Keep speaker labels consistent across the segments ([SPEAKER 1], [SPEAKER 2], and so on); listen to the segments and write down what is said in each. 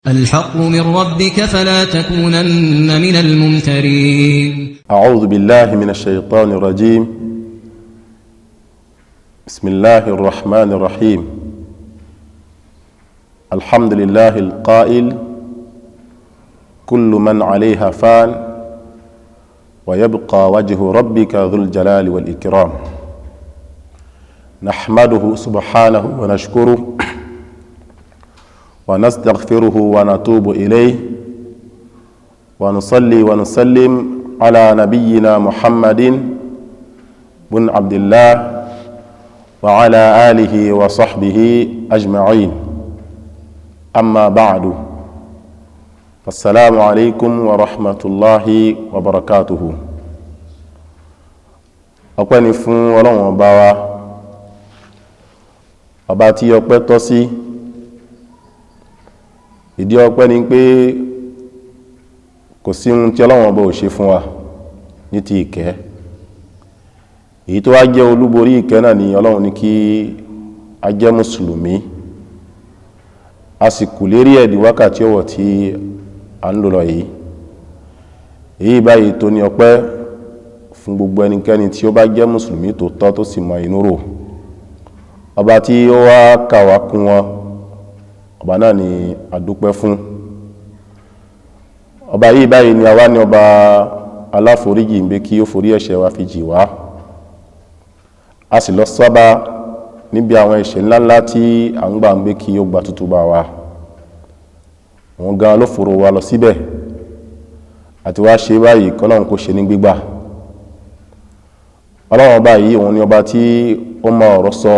[SPEAKER 1] الحق من ربك فلا تكونن من الممترين.
[SPEAKER 2] أعوذ بالله من الشيطان الرجيم. بسم الله الرحمن الرحيم. الحمد لله القائل كل من عليها فان ويبقى وجه ربك ذو الجلال والإكرام. نحمده سبحانه ونشكره ونستغفره ونتوب إليه ونصلي ونسلم على نبينا محمد بن عبد الله وعلى آله وصحبه أجمعين. أما بعد، فالسلام عليكم ورحمة الله وبركاته. أقواني فون ولون وباوا أباتي يقبط توسي. Ìdí ọpẹ́ ni pé kò sí ohun tí Ọlọ́run Ọba ò ṣe fún wa ní ti ìkẹ́. Èyí tó wá jẹ́ olúborí ìkẹ́ náà ni Ọlọ́run ní kí a jẹ́ mùsùlùmí, a sì kù lérí ẹ̀dì wákàtí ọ̀wọ̀ tí a ń lò lọ yìí. Èyí báyìí tó ní ọpẹ́ fún gbogbo ẹnikẹ́ni tí ó bá jẹ́ mùsùlùmí tó tọ́ tó sì mọ inú rò. Ọba tí ó wá kà wá kún wọn, ọba náà ni a dúpẹ́ fún. Ọba yìí báyìí ni a wá ní ọba aláforíjì ń bẹ kí ó forí ẹ̀ṣẹ̀ wa fi jì wá. A sì lọ sọ́ba níbi àwọn ẹ̀ṣẹ̀ ńláńlá tí a ń gbà ń bẹ kí ó gba tútúbà wa. Wọ́n gan ló fòrò wa lọ síbẹ̀ àti wá ṣe báyìí kọ́lọ́run kó ṣe ní gbígbà. Ọlọ́run ọba yìí òun ni ọba tí ó mọ ọ̀rọ̀ sọ.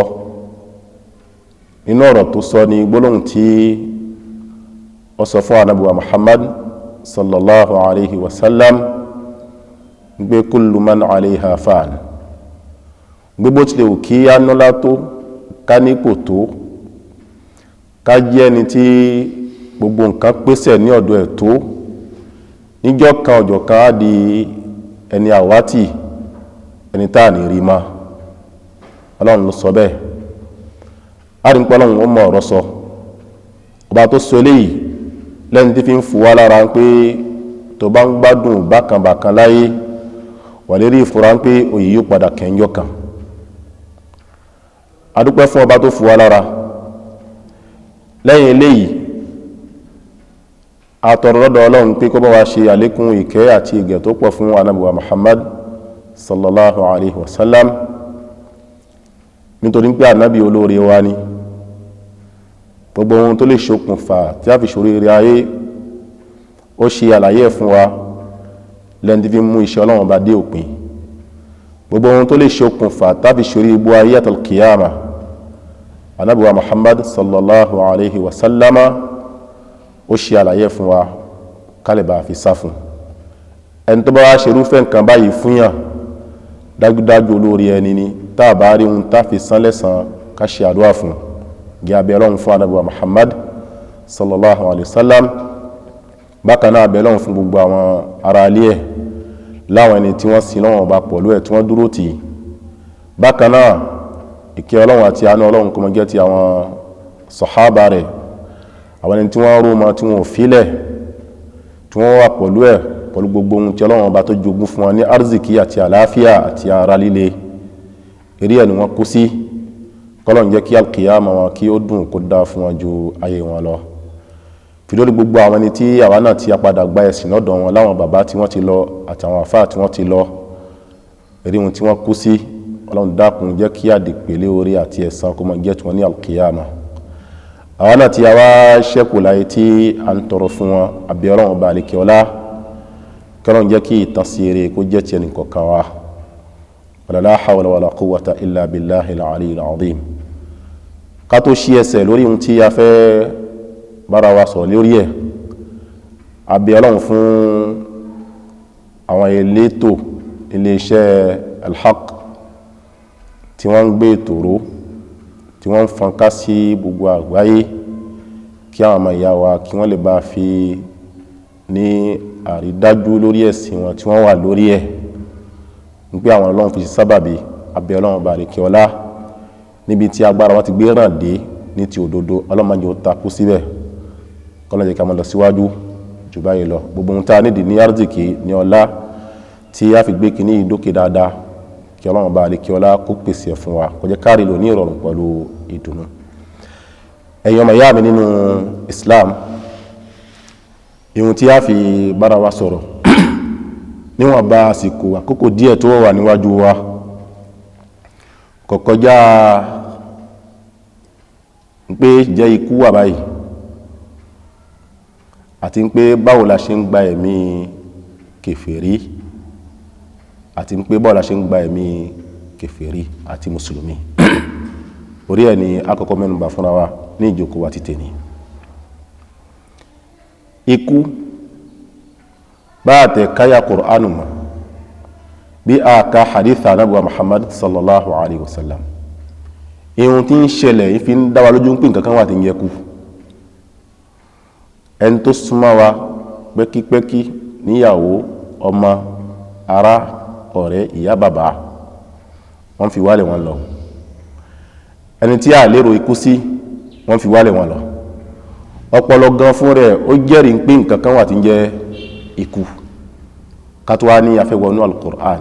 [SPEAKER 2] Inú ọ̀rọ̀ tó sọ ní gbólóhùn tí ó sọ fún Ànábì wa Muhammad sallallahu alaihi wasallam gbé kullu man alaiha fan. Gbogbo tí lè wù kí á nọ́lá tó, ká nípò tó, ká jẹ́ ẹni tí gbogbo nǹkan pèsè ní ọ̀dọ̀ ẹ̀ tó, níjọ́ kan ọjọ́ kan á di ẹni àwátì, ẹni táà ní rí ma. Ọlọ́run ló sọ bẹ́ẹ̀. Arìnpọ̀lọ́run ó mọ̀ ọ̀rọ̀ sọ. Ọba tó sọ eléyìí lẹ́ni tí fi ń fún wa lára ń pé tó bá ń gbádùn bákanbàkan láyé wà lérí ìfura ń pé òyì yóò padà kẹ́ńjọ́ kan. Adúpẹ́ fún ọba tó fún wa lára. Lẹ́yìn eléyìí a tọrọ lọ́dọ̀ Ọlọ́run pé kó bá wa ṣe àlékún ìkẹ́ àti ìgẹ̀ tó pọ̀ fún Ànábì wa Muhammad sallallahu alaihi wasallam, nítorí pé Ànábì olóore wa ni. Gbogbo ohun tó lè ṣokùnfà tí a fi ṣoríire ayé ó ṣe àlàyé fún wa lẹ́ni tí fi mú iṣẹ́ Ọlọ́run bá dé òpin. Gbogbo ohun tó lè ṣokùnfà tí a fi ṣorí ibú ayé àtàlkìyàmà, Ànábì wa Muhammad sallallahu alaihi wasallama ó ṣe àlàyé fún wa kálẹ̀bà fi sá fún. Ẹni tó bá wá ṣerúfẹ́ nǹkan báyìí fún yàn, dájúdájú olóore ẹni ni. Tá a bá rí ohun tá fi san lẹ́san ká ṣe àdúrà fún. Gẹ́ abẹ́ Ọlọ́run fún Ànábì wa Muhammad sallallahu alaihi wasallam. Bákan náà abẹ́ Ọlọ́run fún gbogbo àwọn ará ilé ẹ̀ láwọn ẹni tí wọ́n sin Ọlọ́run Ọba pẹ̀lú ẹ̀ tí wọ́n dúró tì í. Bákan náà ìkẹ́ Ọlọ́run àti àánú Ọlọ́run kó máa jẹ́ ti àwọn sàhábà rẹ̀, àwọn ẹni tí wọ́n rú mọ́ tí wọ́n ò filẹ̀, tí wọ́n wà pẹ̀lú ẹ̀ pẹ̀lú gbogbo ohun tí Ọlọ́run Ọba tó jogún fún wọn ní arziki àti àlàáfíà àti ara líle. Eré ẹ̀ ni wọ́n kú sí. Kọ́lọ́run jẹ́ kí alkiyama wọn kí ó dùn kó dá fún wọn ju ayé wọn lọ. Fi lórí gbogbo àwọn ẹni tí àwa náà ti apadà gba ẹ̀sìn lọ́dọ̀ wọn, láwọn bàbá tí wọ́n ti lọ àti àwọn àfáà tí wọ́n ti lọ. Eré wọn tí wọ́n kú sí, Ọlọ́run dákun jẹ́ kí àdìpèlé orí àti ẹ̀san kó máa jẹ́ tí wọ́n ní alkiyama. Àwa náà tí a wá ṣẹ́kù láyé tí a ń tọrọ fún wọn, àbí Ọlọ́run Ọba àlékè ọlá, kọ́lọ́run jẹ́ kí ìtànsí eré kó jẹ́ ti ẹnì kọ̀ọ̀kan wa. La hawla wala quwwata illa billahi al-aliyyil azim. Ká tó ṣí ẹsẹ̀ lórí ohun tí a fẹ́ bára wa sọ lórí ẹ̀, a bẹ̀ Ọlọ́run fún àwọn elétò iléeṣẹ́ Al-Haq tí wọ́n ń gbé ètò ró, tí wọ́n ń fọ́nká sí gbogbo àgbáyé, kí àwọn ọmọ ìyá wa kí wọ́n lè bá fi ní àrídájú lórí ẹ̀sìn wọn tí wọ́n wà lórí ẹ̀. Ń pé àwọn Ọlọ́run fi sábàbí, a bẹ̀ Ọlọ́run bá rí kí ọlá níbi tí agbára wọn ti gbé ràn dé ní ti òdodo, Ọlọ́run má jẹ́ ó takú síbẹ̀. kọ́lá jẹ́ ká máa lọ síwájú jù báyìí lọ. Gbogbo ohun tá a nídìí ní arziki ní ọlá tí a fi gbé kíní ìdókè dáadáa kí Ọlọ́run bá lè kí ọlá kó pèsè ẹ̀ fún wa kó jẹ́ kárí lò ní ìrọ̀rùn pẹ̀lú ìdùnnú. Ẹ̀yin ọmọ ìyá mi nínú Islam, ihun tí a fi bára wa sọ̀rọ̀ níwọ̀n bá àsìkò àkókò díẹ̀ tó wà níwájú wa kò kọjá pé jẹ́ ikú wà báyìí àti pé báwo la ṣe ń gba ẹ̀mí kèfèrí àti pé báwo la ṣe ń gba ẹ̀mí kèfèrí àti mùsùlùmí. Orí ẹ̀ ni àkọ́kọ́ mẹ́nubà fúnra wa ní ìjókòó wa ti tèní. Ikú bá tẹ̀ káyà Kùránù mọ̀ bí a ká hadith Ànábì Muhammad sallallahu alaihi wasallam, ihun tí ń ṣẹlẹ̀ ìfi ń dáwà lójú ń pín kankan wà tí ń yẹ kú. Ẹni tó súnmọ́ wa pẹ́kípẹ́kí níyàwó, ọmọ, ará, ọ̀rẹ́, ìyá, bàbá, wọ́n fi wálẹ̀ wọn lọ. Ẹni tí a lérò ikú sí, wọ́n fi wálẹ̀ wọn lọ. Ọpọlọ gan fún rẹ̀ ó jẹ́rìí pé nǹkan kan wà tí ń jẹ́ ikú. Kátówá ní afẹ́wọnú al-Qur'an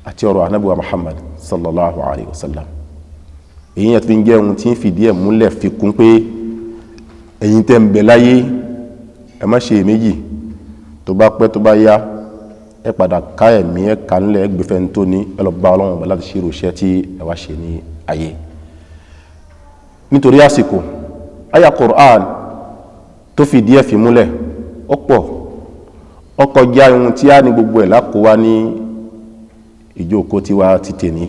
[SPEAKER 2] àti ọ̀rọ̀ Ànábì wa Muhammad sallallahu alaihi wasallam. Èyí yẹn fi ń jẹ́ ohun tí ń fìdí ẹ̀ múlẹ̀ fi kún pé ẹ̀yin tẹ́ ń bẹ láyé ẹ má ṣe méjì, tó bá pẹ́ tó bá yá ẹ padà ká ẹ̀mí ẹ kánlẹ̀ ẹgbẹ̀fẹ́ tó ní ẹ lọ bá Ọlọ́run bá láti ṣírò iṣẹ́ tí ẹ wá ṣe ní ayé. Nítorí àsìkò, àyá Qur'an tó fìdí ẹ̀ fi múlẹ̀ ọ̀pọ̀ ó kọjá ohun tí a ní gbogbo ẹ̀ lákó wá ní ìjókòó tí wá ti tèní,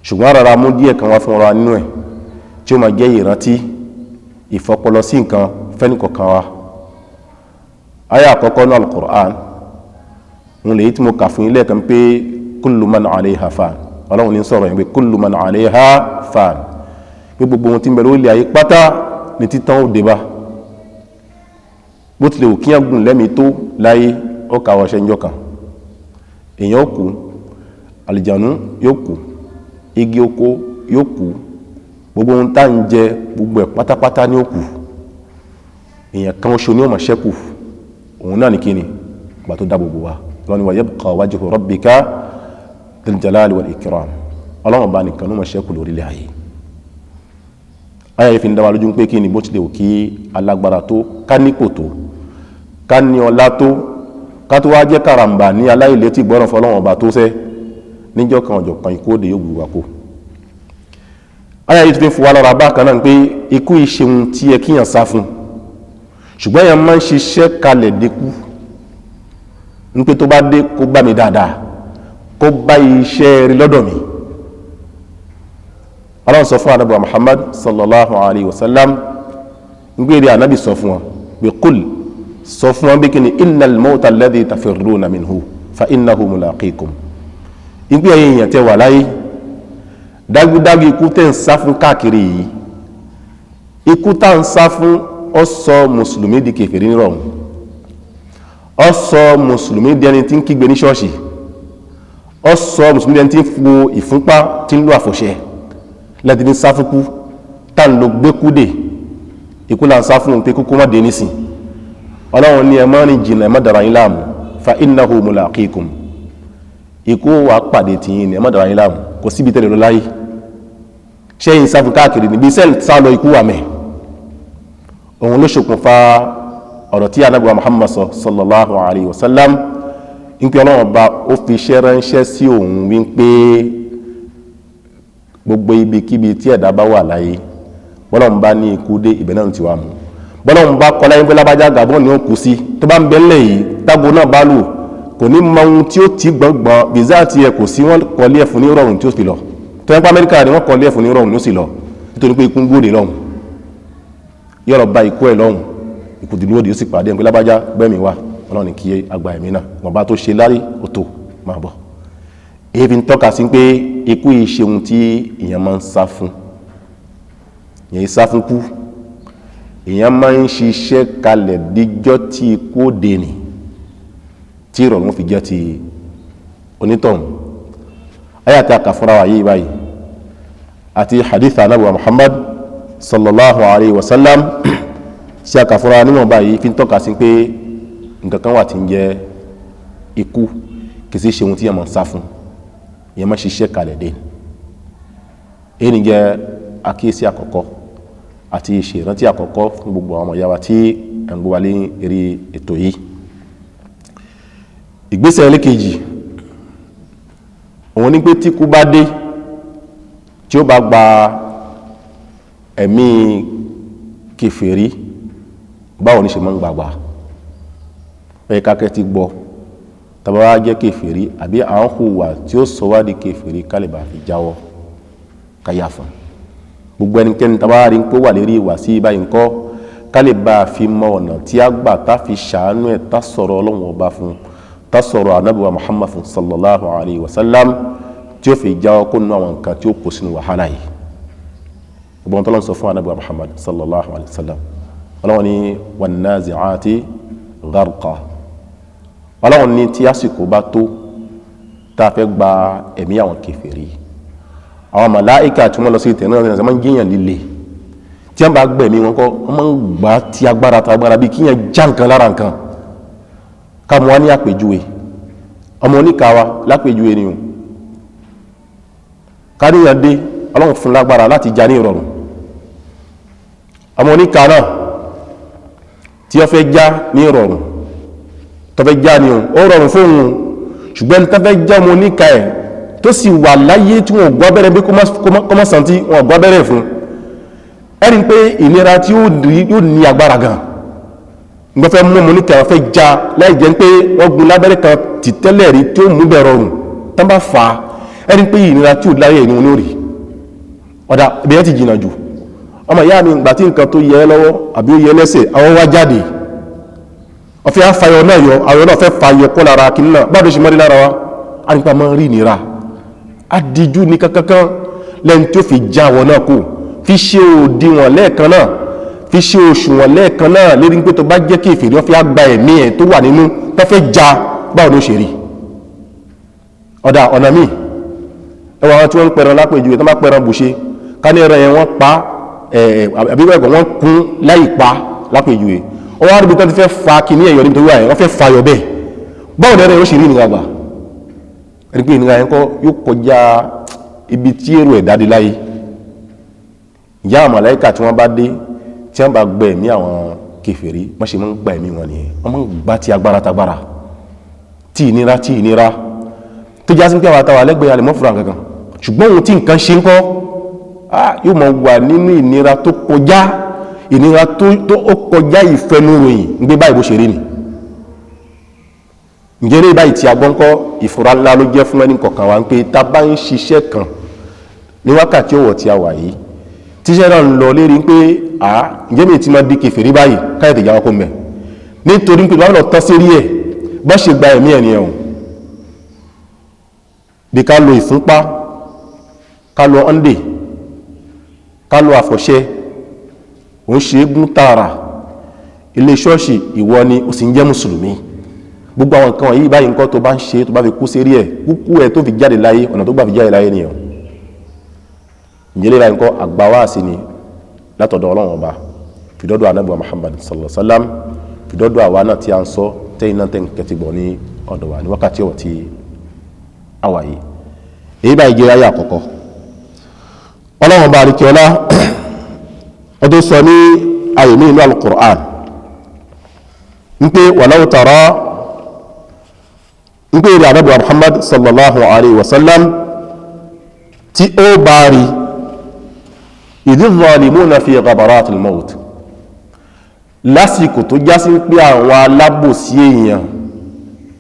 [SPEAKER 2] ṣùgbọ́n rárá mú díẹ̀ kan wá fún ọ̀rọ̀ nínú ẹ̀ tí ó máa jẹ́ ìrántí ìfọpọlọ sí nǹkan fẹ́nìkọ̀ọ̀kan wa. Àyá àkọ́kọ́ náà al-Qur'an wọn lèyí tí mo kà fún ilé kan pé kullu man alayha fan. Ọlọ́run ní sọ̀rọ̀ yẹn pé kullu man alayha fan, pé gbogbo ohun tí ń bẹ lórí ayé pátá ní títàn ó débá. Bó tilẹ̀ òkíyàn gùn lẹ́mìí tó láyé ó kàwọ́ ṣe ń jọ kan, èèyàn ó kú, àlìjànú yóò kú, igi oko yóò kú, gbogbo ohun tá ń jẹ gbogbo ẹ̀ pátápátá ní ó kú. Èèyàn kan oṣù ní ó máa ṣẹ́kù, òun náà ní kíni bá tó dá gbogbo wa. Ọlọ́run ni wa yabqa wajhu rabbika dhil jalali wal ikram. Ọlọ́run bá nìkan ló máa ṣẹ́kù lórílẹ̀ ayé. Àyá yìí fi ń dá wa lójú pé kíni bó tilẹ̀ òkí alágbára tó, ká nípò tó, ká ní ọlá tó, ká tó wá jẹ́ karambà ní aláìlé tí gbọ́ràn fọlọ́run ọba tó sẹ́, níjọ́ kan ọjọ́ kan ikú òde yóò gbù wá kó. Àyá yìí fi ń fún wa lára bákan náà pé ikú ìṣeun tí ẹ kíyàn sá fún, ṣùgbọ́n yẹn máa ń ṣiṣẹ́ kalẹ̀ dínkù ń pé tó bá dé kó bá mi dáadáa, kó bá iṣẹ́ rí lọ́dọ̀ mi. Ọlọ́run sọ fún Ànábì Muhammad sallallahu alaihi wasallam ń gbé rí Ànábì sọ fún wọn pé kúl, sọ fún wọn bí kí ni innal mawta alladhi tafirruna minhu fa innahu mulaqikum. Ìgbé ẹ̀yin èèyàn tẹ́ wà láyé, dágúdágú ikú tẹ́ ń sá fún káàkiri yìí, ikú tá ń sá fún ó sọ mùsùlùmí di kèfèrí nírọ̀rùn, ó sọ mùsùlùmí di ẹni tí ń kígbe ní ṣọ́ọ̀ṣì, ó sọ mùsùlùmí di ẹni tí ń fo ìfúnpá tí ń lo àfọ̀ṣẹ lẹ́tí ní sáfúkú tá ń lo gbékúdè. Ikú là ń sá fún pé kúkú má dé nísìn. Ọlọ́run ní ẹ má rìn jìnnà, ẹ má dara yín láàmú, fa innahu mulaqikum. Ikú wà pàdé tìyín ni, ẹ má dara yín láàmú, kò síbi tẹ́lẹ̀ lọ láyé. Ṣẹ́yìn sáfún káàkiri níbi sẹ́ẹ̀lì sá lọ ikú wà mẹ́. Òun ló ṣokùnfà ọ̀rọ̀ tí Ànábì wa Muhammad sallallahu alaihi wasallam ń pè Ọlọ́run bá ó fi iṣẹ́ ránṣẹ́ sí òun wípé gbogbo ibikíbi tí ẹ̀dá bá wà láyé, bọ́lọ́run bá ní ikú dé ibẹ̀ náà ti wà mú. Bọ́lọ́run bá kọ́ láyé pé lábájá Gabon ni ó kú sí, tó bá ń bẹ́lẹ̀ yìí tágbó náà bá lù kò ní mọ ohun tí ó ti gbọ̀ngbọ̀n bìzá àti ẹ̀ kò sí wọ́n kọ́lé ẹ̀fún ní rọrùn tí ó fi lọ. tó yẹ pé Amẹ́ríkà ni wọ́n kọ́lé ẹ̀fún ní rọrùn ní ó sì lọ nítorí pé ikú ń gbòde lọ́hùn, yọ̀rọ̀ bá ikú ẹ̀ lọ́hùn, ikú dìlú òdì ó sì pàdé ẹ̀ pé lábájá gbẹ̀mí wa, Ọlọ́run ní kí agba ẹ̀mí náà wọ́n bá tó ṣe lárí òtò máa bọ̀. Èyí fi ń tọ́ka sí pé ikú yìí ṣe ohun tí èèyàn máa ń sá fún, èèyàn sá fún kú, èèyàn máa ń ṣiṣẹ́ kalẹ̀ díjọ́ tí ikú òde nì tí ìrọ̀rùn fi jẹ́ ti onítọ̀hún. Ayàtí àkàfúnra wà yìí báyìí àti hadith Ànábì Muhammad sallallahu alaihi wasallam sí àkàfúnra níwọ̀n báyìí fi ń tọ́ka sí pé nǹkan kan wà tí ń jẹ́ ikú kì í sí ṣe ohun tí yẹn máa ń sá fún, yẹn máa ṣiṣẹ́ kalẹ̀ dé. èyí ni jẹ́ àkíyèsí àkọ́kọ́ àti ìṣèrántí àkọ́kọ́ fún gbogbo àwọn ọmọ ìyá wa tí ẹ̀ ń gbọ́ wa lé eré ètò yìí. ìgbésẹ̀ ẹlẹ́kejì òun ní pé tí kú bá dé tí ó bá gba ẹ̀mí kèfèrí, báwo ní ṣe máa ń gbàgbà ẹ̀ kákẹ́ ti gbọ́ tàbí wá jẹ́ kèfèrí àbí àwọn hùwà tí ó sọ wá di kèfèrí kálíbà fi jáwọ́ káyà fún gbogbo ẹnikẹ́ni tàbí wá rí pé wà lérí ìwà sí báyìí ńkọ́ kálíbà fi mọ ọ̀nà tí a gbà tá fi ṣàánú ẹ̀ tá sọ̀rọ̀ Ọlọ́run ọba fún tá sọ̀rọ̀ Ànábì wa Muhammad sallallahu alayhi wa sallam tí ó fi jáwọ́ kó nínú àwọn nǹkan tí ó kó sínú wàhálà yìí. gbogbo tó lọ́n sọ fún Ànábì wa Muhammad sallallahu alayhi wa sallam Ọlọ́run ní wan-nazi'ati gharqa. Ọlọ́run ní tí àsìkò bá tó tá a fẹ́ gba ẹ̀mí àwọn kèfèrí, àwọn màláíkà tí wọ́n lọ sí ìtẹ̀ náà ṣe máa ń gíyàn líle tí wọ́n bá gbẹ̀mí wọn kọ́ wọ́n máa ń gbà tí agbára bí kíyàn já nǹkan lára nǹkan. ká mú wá ní àpèjúwe ọmọ oníkàwá lápèjúwe ni o káníyàn dé Ọlọ́run fún lágbára láti já ní ìrọ̀rùn. ọmọ oníkà náà tí ó fẹ́ já ní ìrọ̀rùn tó fẹ́ já ní ó rọrùn fún òun, ṣùgbọ́n tó fẹ́ já ọmọ oníkà ẹ̀ tó sì wà láyé tí wọ́n gbọ́ bẹ́rẹ̀ bí kó mọ́ sàn tí wọ́n gbọ́ bẹ́rẹ̀ fún ẹni pé ìnira tí yóò ní agbára gan. gbọ́ fẹ́ mú ọmọ oníkà wọn fẹ́ já láì jẹ́ pé wọ́n gun lábẹ́rẹ́ kan ti tẹ́lẹ̀ rí tí ó mú bẹ̀ rọrùn tán bá fà á ẹni pé ìnira tí ò láyé ìní wọn rí ọ̀dà ibi yẹn ti jìnnà jù. ọmọ ìyá mi ìgbà tí nǹkan tó yẹ lọ́wọ́ àbí ó yẹ lẹ́sẹ̀ àwọn wá jáde ọ̀fẹ́ àfàyọ náà yọ àwọn náà fẹ́ fàyọ kó lára kí náà báwo ṣe mọ́rí lára wa a nípa máa ń rí ìnira adìjú ní kankan lẹ́ni tí ó fi já àwọn náà kù fi ṣe òdiwọ̀n lẹ́ẹ̀kan náà fi ṣe òṣùwọ̀n lẹ́ẹ̀kan náà lérí pé tó bá jẹ́ kí ìfèrè wọ́n fi àgbà ẹ̀mí ẹ̀ tó wà nínú tó fẹ́ já báwo ló ṣe rí. ọ̀nà míì ẹwà wọn tí wọ́n ń pẹran lápèjúwe tó bá pẹran bùṣe ká ní ẹran yẹn wọ́n pa àbíwẹ̀gọ̀ wọ́n kún láì pa lápèjúwe wọ́n wá ríbi tó ti fẹ́ fa kìíní ẹ̀yọ́ nítorí wà ẹ̀ wọ́n fẹ́ fayọ̀ bẹ́ẹ̀ báwo lẹ́rẹ̀ yóò ṣe rí ìnira gbà ẹni pé ìnira yẹn kọ́ yóò kọjá ibi tí èrò ẹ̀dá dé láyé. ìyá àwọn màláíkà tí wọ́n bá dé tí wọ́n bá gbẹ ẹ̀mí àwọn kèfèrí wọ́n ṣe máa ń gba ẹ̀mí wọn nìyẹn wọ́n máa ń gbá ti agbára tagbára tí ìnira tó já sí pé àwọn àtàwà lẹ́gbẹ̀ẹ́ alẹ́ mọ́fúra kankan ṣùgbọ́n ohun tí nǹkan ṣe ń kọ́ yóò máa wà nínú ìnira tó kọjá ìnira tó kọjá ìfẹnuròyìn ń gbé báyìí bó ṣe rí ni. ǹjẹ́ ní báyìí tí a gbọ́n kọ́ ìfura ńlá ló jẹ́ fún ẹni kọ̀ọ̀kan wa ń pé tá a bá ń ṣiṣẹ́ kan ní wákàtí ọ̀wọ̀ tí a wà yìí tíṣẹ́ náà ń lọ lérí pé ǹjẹ́ mi ti máa di kèfèrí báyìí káyọ̀ tẹ̀yà ọkọ̀ mẹ́ nítorí pé báwọn tọ́ sí rí ẹ̀ bá ṣe gba ẹ̀mí ẹ̀nìyàn o bí ká lo ìfúnpá ká lo ọ́ndè ká lo àfọ̀ṣẹ òun ṣe é gún tààrà ilé ṣọ́ọ̀ṣì ìwọ ni ó sì ń jẹ́ mùsùlùmí gbogbo àwọn nǹkan yìí báyìí nǹkan tó bá ń ṣe tó bá fi kú sí rí ẹ̀ kúkú ẹ̀ tó fi jáde láyé ọ̀nà tó gbà fi jáde láyé nìyẹn ìjẹ́lẹ̀ nǹkan àgbáwáàsí ni látọ̀dọ̀ Ọlọ́run ọba fìdọ́dọ̀ Ànábì wa Muhammad sallallahu alaihi wasallam fìdọ́dọ̀ àwa náà tí a ń sọ tẹ́yìn náà tẹ́yìn kẹtìgbọ̀ ní ọ̀dọ̀ wa ní wákàtí ọ̀wọ̀ tí a wà yìí. èyí báyìí jẹ́ ayé àkọ́kọ́ Ọlọ́run ọba àríkẹ́ọlá ọdún sọ ní ayé ní inú al-Qur'an ń pé walau tara ń pé èrè Ànábì wa Muhammad sallallahu alaihi wasallam tí ó bá rí ìdí zalimuna fi ghabaratil maut lásìkò tó já sí pé àwọn alábòsí èèyàn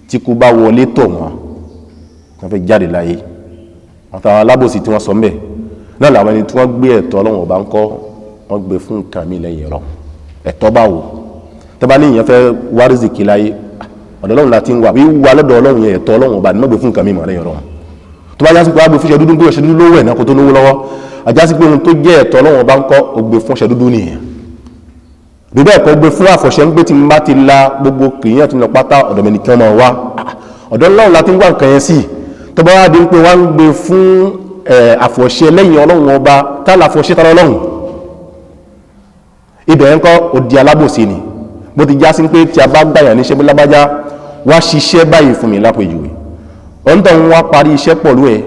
[SPEAKER 2] tí kú bá wọlé tọ̀ wọ́n fẹ́ jáde láyé àtàwọn alábòsí tí wọ́n sọ mẹ́ náà làwọn ẹni tí wọ́n gbé ẹ̀tọ́ Ọlọ́run ọba ń kọ́ wọ́n gbé fún nǹkan mi lẹ́yìn ọ̀rọ̀ ẹ̀tọ́ bá wò tẹ́bá ní ìyẹn fẹ́ wá rìsíkì láyé ọ̀dọ̀ Ọlọ́run láti ń wà wíwá lọ́dọ̀ Ọlọ́run yẹn ẹ̀tọ́ Ọlọ́run ọba ní mọ́ gbé fún nǹkan mi mọ̀ lẹ́yìn ọ̀rọ̀ tó bá jásí pé wá gbé fún ṣe dúdú gbé ṣe dúdú lówó ẹ̀ náà kó tó lówó lọ́wọ́ àjásí pé ohun tó jẹ́ ẹ̀tọ́ Ọlọ́run ọba ń kọ́ ó gbé fún ṣe dúdú nìyẹn bí bẹ́ẹ̀ kọ́ gbé fún àfọ̀ṣẹ́ ń gbé tí ń bá ti la gbogbo kìíyàn tí ń lọ pátá ọ̀dọ̀ mi nìkan máa wá ọ̀dọ̀ Ọlọ́run láti ń wá nǹkan yẹn sí tó bá wá di pé wá ń gbé fún àfọ̀ṣẹ́ lẹ́yìn Ọlọ́run ọba tá la fọ̀ṣẹ́ tara Ọlọ́run ibẹ̀ ń kọ́ ó di alábòsí ni bó ti já sí pé tí a bá gbàyàn níṣẹ́ bí lábájá wá ṣiṣẹ́ báyìí fún mi lápèjúwe òun tó ń wá parí iṣẹ́ pọ̀lú ẹ̀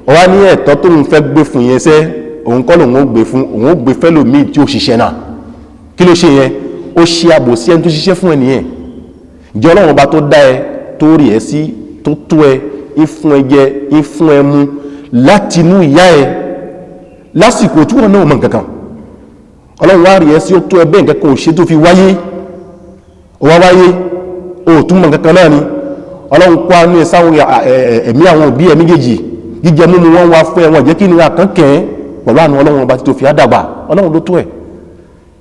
[SPEAKER 2] ó wá ní ẹ̀tọ́ tó ń fẹ́ gbé fún yẹn sẹ́ òun kọ́ lòun ó gbé fún òun ó gbé fẹ́lòmíì tí ó ṣiṣẹ́ náà kí ló ṣe yẹn ó ṣe àbòsí ẹni tó ṣiṣẹ́ fún ẹ nìyẹn jẹ́ ọlọ́run ọba tó dá ẹ tó rí ẹ sí tó tó ẹ ìfún ẹ jẹ ìfún ẹ mú láti inú ìyá ẹ lásìkò tí wọn náà mọ̀ nǹkankan ọlọ́run wá rí ẹ sí ó tó ẹ bẹ́ẹ̀ nǹkan kan ò ṣe tó fi wáyé ó wá wáyé ó tún mọ̀ nǹkankan náà ni ọlọ́run kó àánú ẹ sáwọn ẹ̀mí àwọn òbí ẹ méjèèjì jíjẹ mímu wọn wá fún ẹ wọn jẹ́ kí ni àkànkẹ́ pẹ̀lú àánú ọlọ́run ọba tí tó fi àdàgbà ọlọ́run ló tó ẹ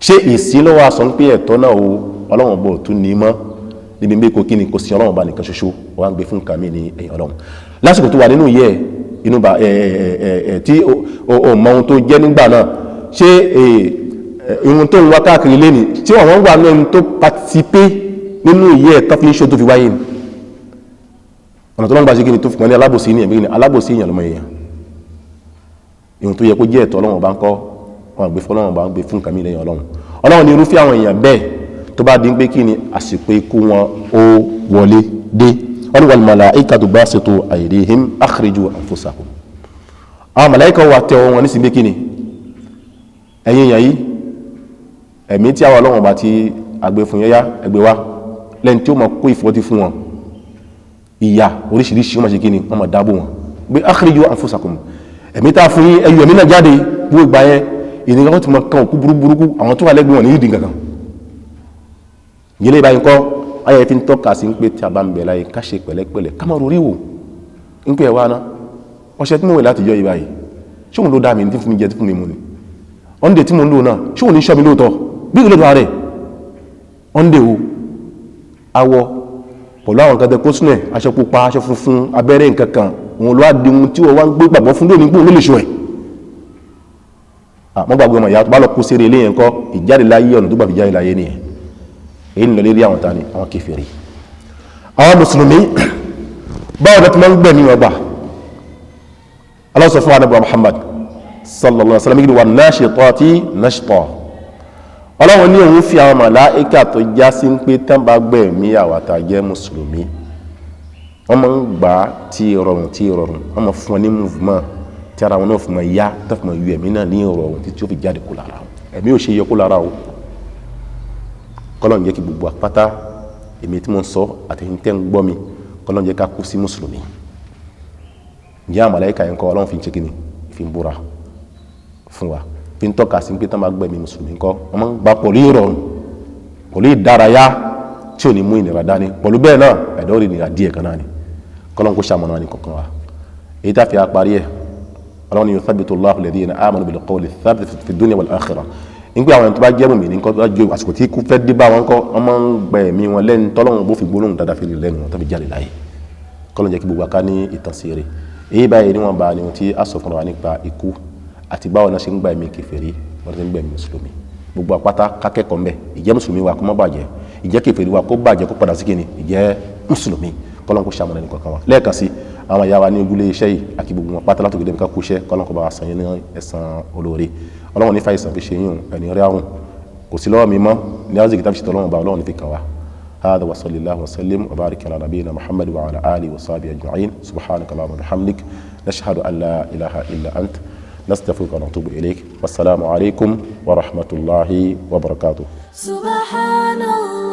[SPEAKER 2] ṣé èsì lọ́wọ́ aṣọ ń pé ẹ̀tọ́ náà o ọlọ́run bọ̀ tún ní mọ́ níbi mbẹ́ kò kí ni kò sí ọlọ́run bá nìkan ṣoṣo wọ́n á gbé fún kàmí ní ẹ̀yìn ọlọ́run lásìkò tó wà nínú yẹ inú bá tí o mọ ohun tó jẹ́ nígbà náà ṣé ihun tó ń wá káàkiri lé ní tí wọ́n wà ní ẹni tó patisipé nínú yẹ tó fi ń ṣe tó fi wáyé ni ọ̀nà tó lọ́n gbà ṣe kí ni tó fi pọ̀ ní alábòsí ní ẹ̀mí ni alábòsí èèyàn lọ́mọ èèyàn ihun tó yẹ kó jẹ́ ẹ̀tọ́ ọlọ́run bá ń kọ́ wọn gbé fún ọlọ́run bá ń gbé fún kàmí lẹ́yìn ọlọ́run ọlọ́run ní irúfẹ́ àwọn èèyàn bẹ́ẹ̀ tó bá di pé kí ni àsìkò ikú wọn ó wọlé dé wọ́n wal malaikatu basitu aydihim akhriju anfusakum àwọn màláíkà wà tẹ́ wọn ní sí pé kí ni ẹ̀yin èèyàn yìí ẹ̀mí tí àwọn ọlọ́run bá ti àgbé fún yẹ́yá ẹgbẹ́ wa lẹ́yìn tí ó mọ̀ kó ìfọ́tí fún wọn ìyà oríṣiríṣi wọ́n máa ṣe kí ni wọ́n máa dábò wọn pé akhriju anfusakum ẹ̀mí tá a fún yín ẹyọ ẹ̀mí náà jáde gbogbo ìgbà yẹn ìnira wọn ti mọ kan òkú burúkú àwọn tó wà lẹ́gbẹ̀ẹ́ wọn ní ìdí kankan yẹlẹ ìbáyìí kọ́ ayẹ fi ń tọ́ka sí ń pé tí a bá ń bẹ̀ láyé ká ṣe pẹ̀lẹ́pẹ̀lẹ́ ká má rorí wò ń pè wá ná ọṣẹ tí mo wẹ̀ láti yọ ìbáyìí ṣé òun ló dá mi tí fún mi jẹ tí fún mi mu ni ọ̀ndẹ̀ tí mo ń lò náà ṣé òun ní ṣọ́ mi lóòótọ́ bí ìlú lọ́dọ̀ rẹ̀ ọ̀ndẹ̀ o awọ pẹ̀lú àwọn nǹkan tẹ kó sínú ẹ̀ aṣọ pupa aṣọ funfun abẹ́rẹ́ nǹkan kan òun ló wá di ohun tí wọ́n wá ń gbé gbàgbọ́ fún lónìí gbóhùn ló lè ṣọ ẹ̀ mọ́ gbàgbé ọmọ ìyá tó bá lọ kó séré ilé yẹn kọ́ ìjáde láyé ọ̀nà tó gbà fi jáde láyé nìyẹn èyí ń lọ lérí àwọn tani àwọn kèfèrí àwọn mùsùlùmí báwo ló ti máa ń gbẹ̀mí wọn gbà Allah sọ fún Ànábì Muhammad sallallahu alaihi wasallam gidi wà nashitati nashta ọlọ́run ní òun fi àwọn màláíkà tó já sí ń pé tán bá gbẹ̀mí àwàtà jẹ́ mùsùlùmí wọ́n máa ń gbà tí rọrùn wọ́n máa fún wọn ní movement tí ara wọn náà fún wọn yá tó fún wọn yú ẹ̀mí náà ní rọrùn títí ó fi jáde kó lára ẹ̀mí ò ṣe yọ kó lára o kọ́lọ́n jẹ́ kí gbogbo apáta èmi tí mo ń sọ àtẹ̀yìn tẹ́ ń gbọ́ mi kọ́lọ́n jẹ́ ká kú sí mùsùlùmí ǹjẹ́ àwọn màláíkà yẹn kọ́ ọlọ́run fi ń ṣe kí ni fi ń búra fún wa fi ń tọ́ka sí pé tán bá gbẹ̀mí mùsùlùmí kọ́ wọ́n máa ń gba pọ̀lú ìrọ̀rùn pọ̀lú ìdárayá tí ò ní mú ìnira dání pọ̀lú bẹ́ẹ̀ náà ẹ̀dọ́ rí ìnira díẹ̀ kan náà ni kọ́lọ́n kó ṣàmọ̀nà ní kankan wa èyí tá fi parí ẹ̀ ọlọ́run ni yuthabbitu Allahu alladhina amanu bil qawli thabit fi dunya wal akhirah nígbà àwọn tó bá jẹ́ mùmí ní nǹkan tó bá jẹ́ àsìkò tí kú fẹ́ dé bá wọn kọ́ wọ́n máa ń gbẹ ẹ̀mí wọn lẹ́nu tọ́lọ́run bó fi gbólóhùn dáadáa fi lẹ́nu wọn tàbí jáde láyé kọ́lọ́ jẹ́ kí gbogbo aká ní ìtàn sí rẹ̀ èyí báyìí níwọ̀n bá ní ohun tí a sọ fún wa nípa ikú àti báwo náà ṣe ń gba ẹ̀mí kèfèrí wọ́n ti ń gba ẹ̀mí mùsùlùmí gbogbo àpáta kákẹ́kọ̀ọ́ mbẹ́ ìjẹ́ mùsùlùmí wa kó má bàjẹ́ ìjẹ́ kèfèrí wa kó bàjẹ́ kó padà sí kíni ìjẹ́ mùsùlùmí kọ́lọ́n kó ṣàmúlẹ̀ nìkan kan wa lẹ́ẹ̀kan sí àwọn ìyá wa ní ojúlé iṣẹ́ yìí àti gbogbo wọn pátá látòkè dẹ́mìká kú iṣẹ́ kọ́lọ́n kó bá wa san yín ní ẹ̀san olóore ọlọ́run nífa ìsàn fi ṣe yín ẹni rí àrùn kò sí lọ́wọ́ mi mọ́ ní àwọn zikita fi ṣe tọ́lọ́run bá ọlọ́run ní fi kàn wá هذا وصلى الله وسلم وبارك على نبينا محمد وعلى آله وصحبه أجمعين سبحانك اللهم وبحمدك نشهد أن لا إله إلا أنت نستغفرك ونتوب إليك والسلام عليكم ورحمة الله وبركاته سبحان الله